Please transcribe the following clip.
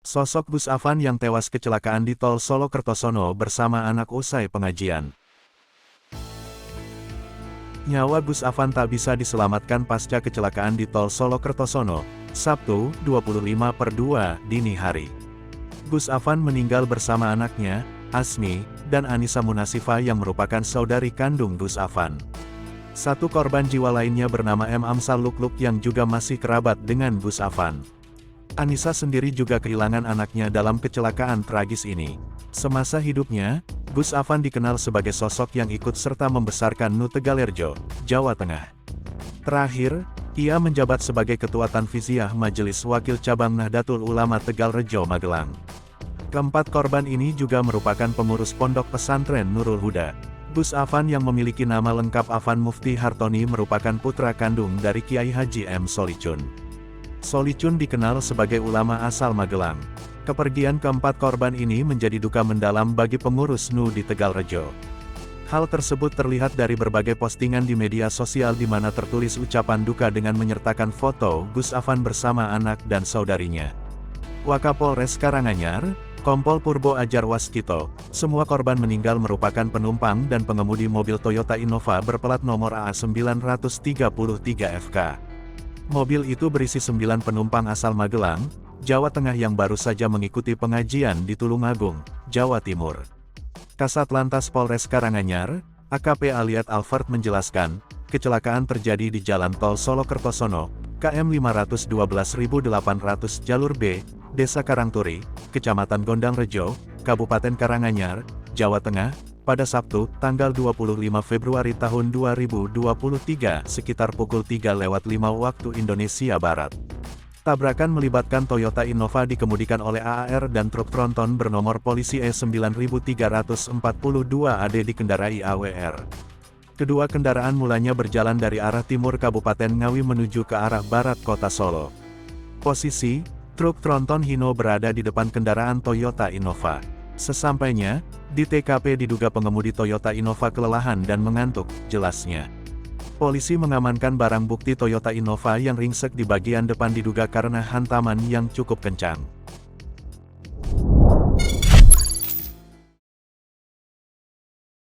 Sosok Gus Afan yang tewas kecelakaan di Tol Solo Kertosono bersama anak usai pengajian. Nyawa Gus Afan tak bisa diselamatkan pasca kecelakaan di Tol Solo Kertosono, Sabtu, 25/2, dini hari. Gus Afan meninggal bersama anaknya, Asmi, dan Anissa Munasifa yang merupakan saudari kandung Gus Afan. Satu korban jiwa lainnya bernama M. Amsal Lukluk yang juga masih kerabat dengan Gus Afan. Anissa sendiri juga kehilangan anaknya dalam kecelakaan tragis ini. Semasa hidupnya, Gus Afan dikenal sebagai sosok yang ikut serta membesarkan NU Tegalerjo, Jawa Tengah. Terakhir, ia menjabat sebagai Ketua Tanfiziah Majelis Wakil Cabang Nahdlatul Ulama Tegalrejo Magelang. Keempat korban ini juga merupakan pengurus Pondok Pesantren Nurul Huda. Gus Afan yang memiliki nama lengkap Afan Mufti Hartoni merupakan putra kandung dari Kiai Haji M. Solicun. Solicun dikenal sebagai ulama asal Magelang. Kepergian keempat korban ini menjadi duka mendalam bagi pengurus NU di Tegalrejo. Hal tersebut terlihat dari berbagai postingan di media sosial di mana tertulis ucapan duka dengan menyertakan foto Gus Afan bersama anak dan saudarinya. Wakapolres Karanganyar, Kompol Purbo Ajar Waskito, semua korban meninggal merupakan penumpang dan pengemudi mobil Toyota Innova berplat nomor AA933FK. Mobil itu berisi 9 penumpang asal Magelang, Jawa Tengah yang baru saja mengikuti pengajian di Tulungagung, Jawa Timur. Kasat Lantas Polres Karanganyar, AKP Aliat Alfred menjelaskan, kecelakaan terjadi di Jalan Tol Solo Kertosono, KM 512.800 Jalur B, Desa Karangturi, Kecamatan Gondang Rejo, Kabupaten Karanganyar, Jawa Tengah, pada Sabtu, tanggal 25 Februari tahun 2023, sekitar pukul 3:05 waktu Indonesia Barat. Tabrakan melibatkan Toyota Innova dikemudikan oleh AAR dan truk tronton bernomor polisi E9342AD dikendarai AWR. Kedua kendaraan mulanya berjalan dari arah timur Kabupaten Ngawi menuju ke arah barat kota Solo. Posisi, truk tronton Hino berada di depan kendaraan Toyota Innova. Sesampainya, di TKP diduga pengemudi Toyota Innova kelelahan dan mengantuk, jelasnya. Polisi mengamankan barang bukti Toyota Innova yang ringsek di bagian depan diduga karena hantaman yang cukup kencang.